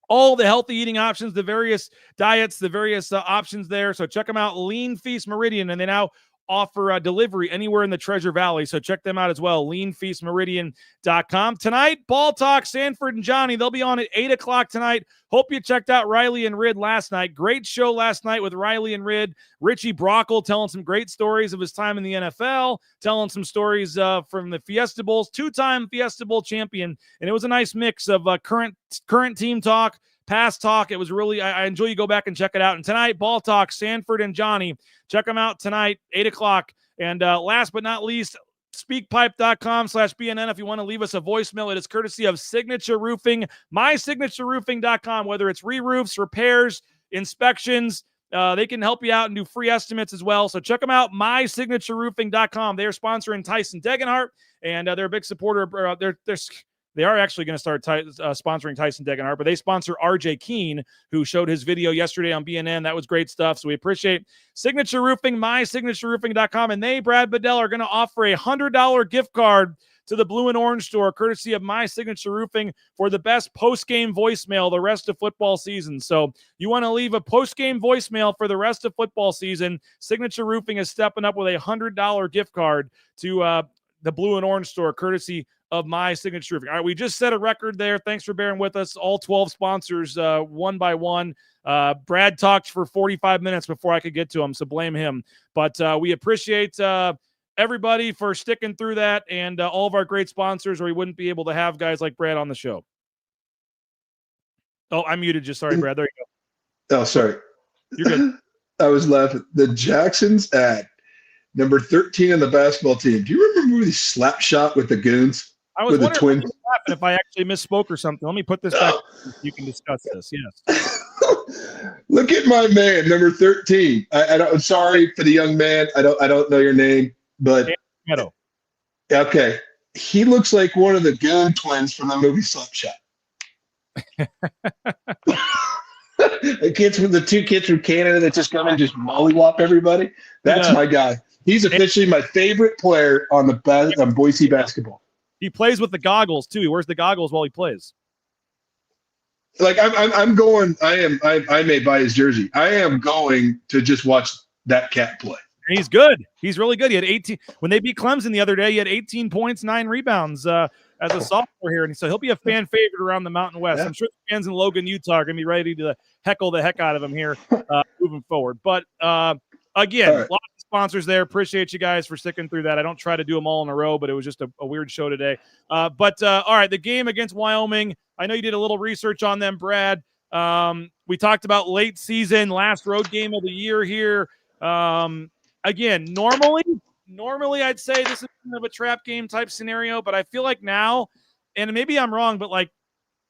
all the healthy eating options, the various diets, the various options there. So check them out, Lean Feast Meridian, and they now offer delivery anywhere in the Treasure Valley. So check them out as well, leanfeastmeridian.com. Tonight, Ball Talk, Sanford and Johnny. They'll be on at 8 o'clock tonight. Hope you checked out Riley and Rid last night. Great show last night with Riley and Rid. Richie Brockle telling some great stories of his time in the NFL, telling some stories from the Fiesta Bowls, two-time Fiesta Bowl champion. And it was a nice mix of current team talk, past talk. It was really, I enjoy you go back and check it out. And tonight, Ball Talk, Sanford and Johnny. Check them out tonight, 8 o'clock. And last but not least, speakpipe.com/BNN. If you want to leave us a voicemail, it is courtesy of Signature Roofing, mysignatureroofing.com. Whether it's re-roofs, repairs, inspections, they can help you out and do free estimates as well. So check them out, mysignatureroofing.com. They are sponsoring Tyson Degenhart, and they're a big supporter. They are actually going to start sponsoring Tyson Degenhart, but they sponsor RJ Keene, who showed his video yesterday on BNN. That was great stuff. So we appreciate Signature Roofing, mysignatureroofing.com. And they, Brad Bedell, are going to offer a $100 gift card to the Blue and Orange Store, courtesy of My Signature Roofing, for the best post-game voicemail the rest of football season. So you want to leave a post-game voicemail for the rest of football season, Signature Roofing is stepping up with a $100 gift card to the Blue and Orange Store, courtesy of My Signature Roofing. All right, we just set a record there. Thanks for bearing with us. All 12 sponsors, one by one. Brad talked for 45 minutes before I could get to him, so blame him. But we appreciate everybody for sticking through that, and all of our great sponsors, or we wouldn't be able to have guys like Brad on the show. Oh, I muted you. Sorry, Brad. There you go. Oh, sorry. You're good. I was laughing. The Jacksons at number 13 on the basketball team. Do you remember the slap shot with the Goons? I was with wondering if I actually misspoke or something. Let me put this back. You can discuss this. Yes. Look at my man, number 13. I'm sorry for the young man. I don't know your name, but okay. He looks like one of the Goon twins from the movie Slapshot. The two kids from Canada that just come and just mollywop everybody. That's my guy. He's officially my favorite player on Boise basketball. He plays with the goggles too. He wears the goggles while he plays. Like I'm going. I may buy his jersey. I am going to just watch that cat play. And he's good. He's really good. He had 18 when they beat Clemson the other day. He had 18 points, 9 rebounds as a sophomore here, and so he'll be a fan favorite around the Mountain West. Yeah. I'm sure the fans in Logan, Utah, are going to be ready to heckle the heck out of him here moving forward. But again, lots of sponsors there. Appreciate you guys for sticking through that. I don't try to do them all in a row, but it was just a weird show today. But all right, the game against Wyoming. I know you did a little research on them, Brad. We talked about late season, last road game of the year here. Again, normally I'd say this is kind of a trap game type scenario, but I feel like now, and maybe I'm wrong, but like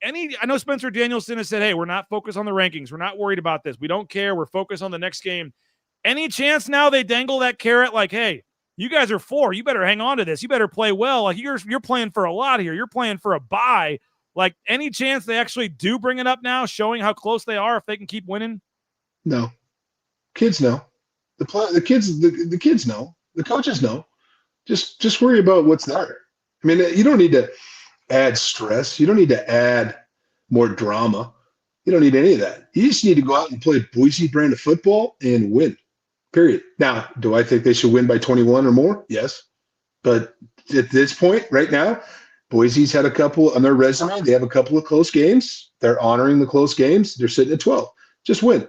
I know Spencer Danielson has said, hey, we're not focused on the rankings. We're not worried about this. We don't care. We're focused on the next game. Any chance now they dangle that carrot like, hey, you guys are 4. You better hang on to this. You better play well. Like you're playing for a lot here. You're playing for a bye. Like any chance they actually do bring it up now, showing how close they are if they can keep winning? No. Kids know. The kids know. The coaches know. Just worry about what's there. I mean, you don't need to add stress. You don't need to add more drama. You don't need any of that. You just need to go out and play Boise brand of football and win. Period. Now, do I think they should win by 21 or more? Yes. But at this point, right now, Boise's had a couple on their resume. They have a couple of close games. They're honoring the close games. They're sitting at 12. Just win.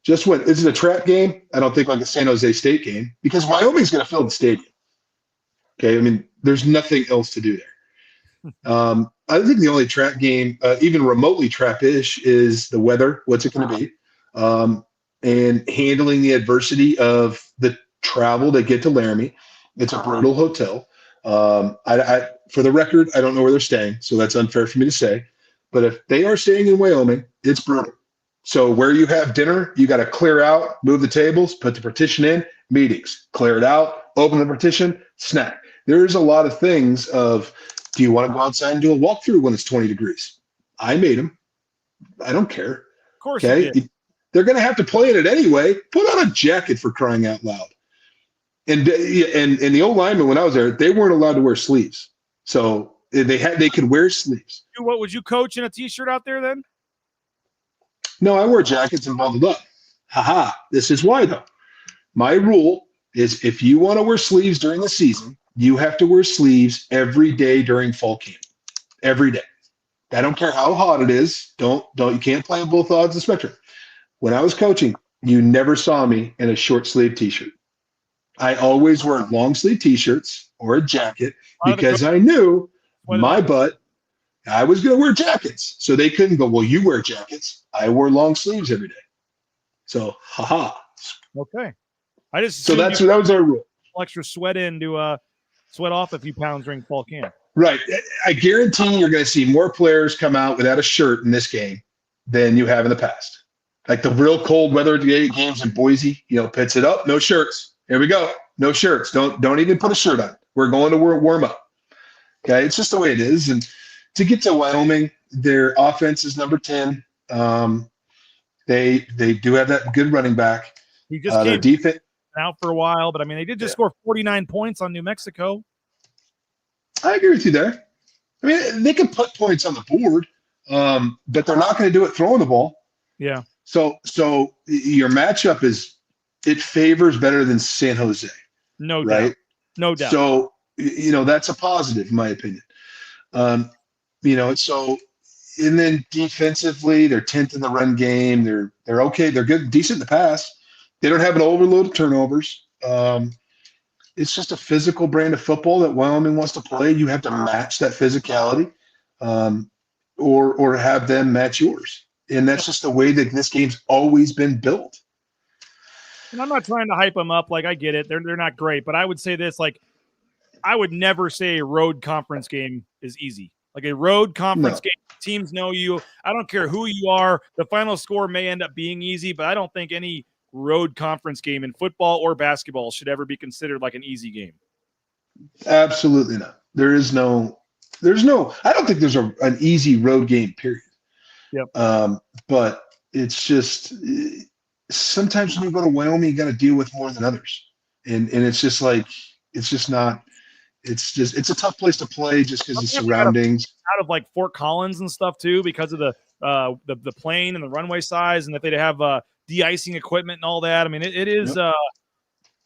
Just win. Is it a trap game? I don't think like a San Jose State game because Wyoming's going to fill the stadium. Okay, I mean, there's nothing else to do there. I think the only trap game, even remotely trap-ish, is the weather. What's it going to be? And handling the adversity of the travel to get to Laramie. It's a brutal hotel. For the record, I don't know where they're staying, so that's unfair for me to say. But if they are staying in Wyoming, it's brutal. So where you have dinner, you got to clear out, move the tables, put the partition in, meetings, clear it out, open the partition, snack. There's a lot of things of, do you want to go outside and do a walkthrough when it's 20 degrees? I made them. I don't care. Of course. Okay. They're going to have to play in it anyway. Put on a jacket for crying out loud. And the old linemen, when I was there, they weren't allowed to wear sleeves. So they could wear sleeves. What would you coach in a t-shirt out there then? No, I wore jackets and bundled up. Haha. This is why though. My rule is if you want to wear sleeves during the season, you have to wear sleeves every day during fall camp. Every day. I don't care how hot it is. You can't play on both odds of the spectrum. When I was coaching, you never saw me in a short sleeve t-shirt. I always wore long sleeve t-shirts or a jacket because I knew my butt, I was going to wear jackets. So they couldn't go, well, you wear jackets. I wore long sleeves every day. So, haha. Okay. That was our rule. Extra sweat in to sweat off a few pounds during fall camp. Right. I guarantee you're going to see more players come out without a shirt in this game than you have in the past. Like the real cold weather games in Boise, pits it up, no shirts. Here we go. No shirts. Don't even put a shirt on. We're going to warm up. Okay. It's just the way it is. And to get to Wyoming, their offense is number 10. They do have that good running back. He just their defense out for a while, but I mean, they did just score 49 points on New Mexico. I agree with you there. I mean, they can put points on the board, but they're not going to do it throwing the ball. Yeah. So your matchup it favors better than San Jose. No doubt. Right? No doubt. So, that's a positive in my opinion. And then defensively, they're 10th in the run game. They're okay. They're good, decent in the pass. They don't have an overload of turnovers. It's just a physical brand of football that Wyoming wants to play. You have to match that physicality, or have them match yours. And that's just the way that this game's always been built. And I'm not trying to hype them up. Like, I get it. They're not great. But I would say this, like, I would never say a road conference game is easy. Like a road conference game, teams know you. I don't care who you are. The final score may end up being easy, but I don't think any road conference game in football or basketball should ever be considered like an easy game. Absolutely not. There's no, I don't think there's an easy road game, period. Yep. But it's just, sometimes when you go to Wyoming, you got to deal with more than others. And it's just like, it's just not, it's a tough place to play just because of surroundings. Out of like Fort Collins and stuff too, because of the plane and the runway size, and that they have de-icing equipment and all that. I mean, it is, not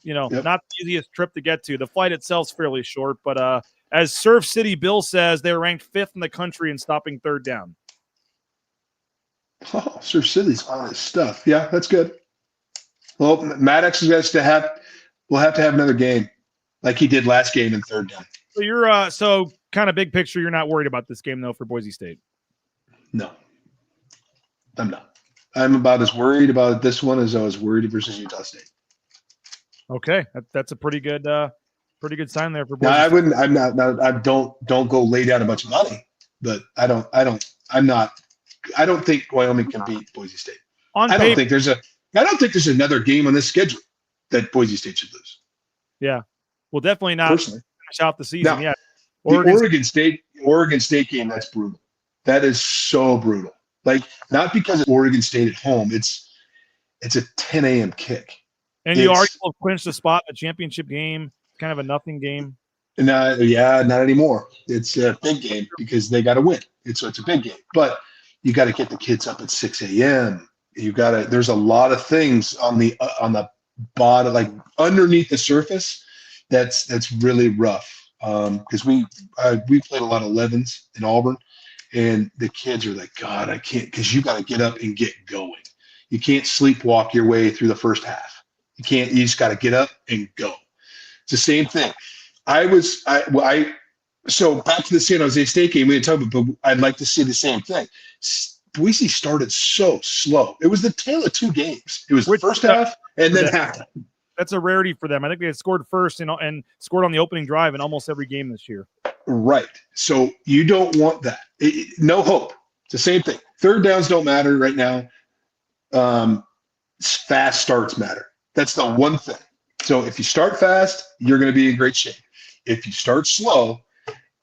the easiest trip to get to. The flight itself's fairly short, but as Surf City Bill says, they were ranked 5th in the country in stopping third down. Oh, Surf City's on his stuff. Yeah, that's good. Well, Maddox will have to have another game like he did last game in third down. So you're so kind of big picture, you're not worried about this game though for Boise State? No, I'm not. I'm about as worried about this one as I was worried versus Utah State. Okay, that's a pretty good sign there for Boise State. I wouldn't. I'm not. I don't go lay down a bunch of money, but I don't think Wyoming can beat Boise State. I don't think there's another game on this schedule that Boise State should lose. Yeah, well, definitely not personally finish out the season. Now, Yeah, the Oregon State game, that's brutal. That is so brutal. Like, not because of Oregon State at home. It's a 10 a.m. kick. And you already clinched the spot in the championship game. Kind of a nothing game. Not anymore. It's a big game because they got to win. It's a big game, but you got to get the kids up at 6 a.m. There's a lot of things on the bottom, like underneath the surface, that's really rough. because we played a lot of 11s in Auburn, and the kids are like, God, I can't, because you got to get up and get going. You can't sleepwalk your way through the first half. You just got to get up and go. It's the same thing. So back to the San Jose State game, we didn't talk about, but I'd like to see the same thing. Boise started so slow. It was the tale of two games. It was the first half and then halftime. That's a rarity for them. I think they had scored first and scored on the opening drive in almost every game this year. Right. So you don't want that. No hope. It's the same thing. Third downs don't matter right now. Fast starts matter. That's the one thing. So if you start fast, you're going to be in great shape. If you start slow,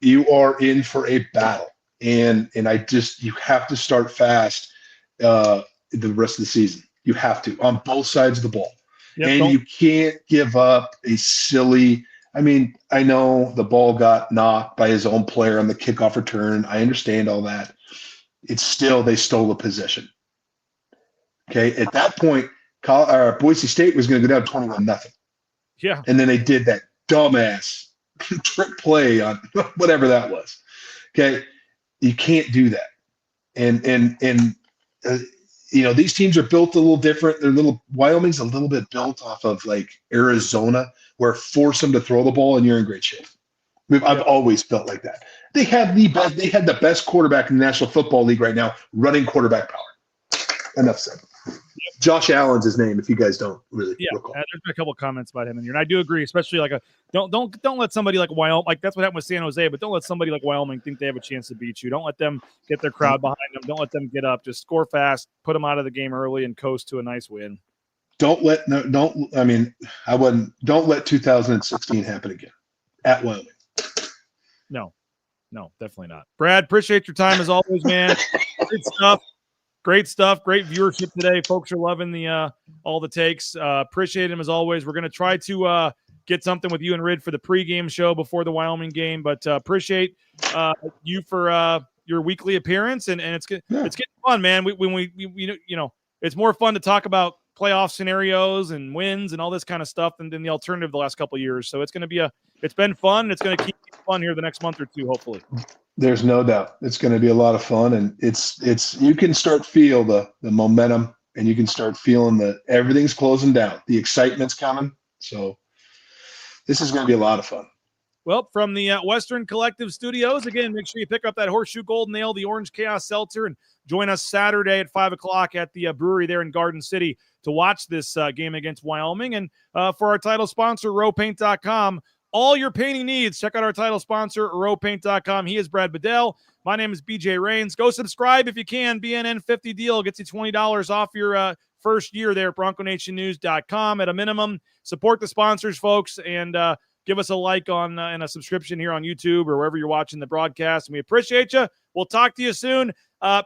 you are in for a battle. And you have to start fast the rest of the season. You have to, on both sides of the ball. Yep, you can't give up a silly – I mean, I know the ball got knocked by his own player on the kickoff return. I understand all that. It's still they stole the possession. Okay, at that point, Boise State was going to go down 21-0. Yeah. And then they did that dumbass trick play on whatever that was. Okay, you can't do that. These teams are built a little different. Wyoming's a little bit built off of like Arizona, where force them to throw the ball and you're in great shape. I've always felt like that. They had the best quarterback in the National Football League right now, running quarterback power. Enough said. Josh Allen's his name, if you guys don't really recall. There's been a couple of comments about him in here, and I do agree, especially like don't let somebody like Wyoming, like that's what happened with San Jose, but don't let somebody like Wyoming think they have a chance to beat you. Don't let them get their crowd behind them. Don't let them get up. Just score fast, put them out of the game early, and coast to a nice win. Don't let 2016 happen again at Wyoming. No, definitely not. Brad, appreciate your time as always, man. Great stuff. Great viewership today. Folks are loving the all the takes. Appreciate him as always. We're going to try to get something with you and Rid for the pregame show before the Wyoming game, but appreciate you for your weekly appearance, and it's getting fun, man. It's more fun to talk about playoff scenarios and wins and all this kind of stuff than the alternative the last couple of years. So it's been fun. It's going to keep fun here the next month or two, hopefully. There's no doubt it's going to be a lot of fun, and you can start feel the momentum, and you can start feeling that everything's closing down. The excitement's coming. So this is going to be a lot of fun. Well, from the Western Collective Studios, again, make sure you pick up that Horseshoe Golden Ale, the Orange Chaos Seltzer, and join us Saturday at 5 o'clock at the brewery there in Garden City to watch this game against Wyoming. And for our title sponsor, rowpaint.com, all your painting needs, check out our title sponsor, rowpaint.com. He is Brad Bedell. My name is BJ Rains. Go subscribe if you can. BNN 50 deal gets you $20 off your first year there at BroncoNationNews.com. At a minimum, support the sponsors, folks, and give us a like on and a subscription here on YouTube or wherever you're watching the broadcast. And we appreciate you. We'll talk to you soon.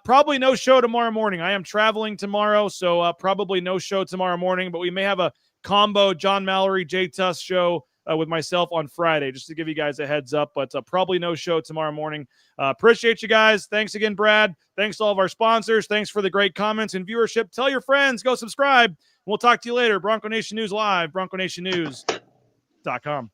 Probably no show tomorrow morning. I am traveling tomorrow, so probably no show tomorrow morning, but we may have a combo John Mallory, Jay Tuss show with myself on Friday, just to give you guys a heads up, but probably no show tomorrow morning. Appreciate you guys. Thanks again, Brad. Thanks to all of our sponsors. Thanks for the great comments and viewership. Tell your friends, go subscribe. We'll talk to you later. Bronco Nation News Live, BroncoNationNews.com.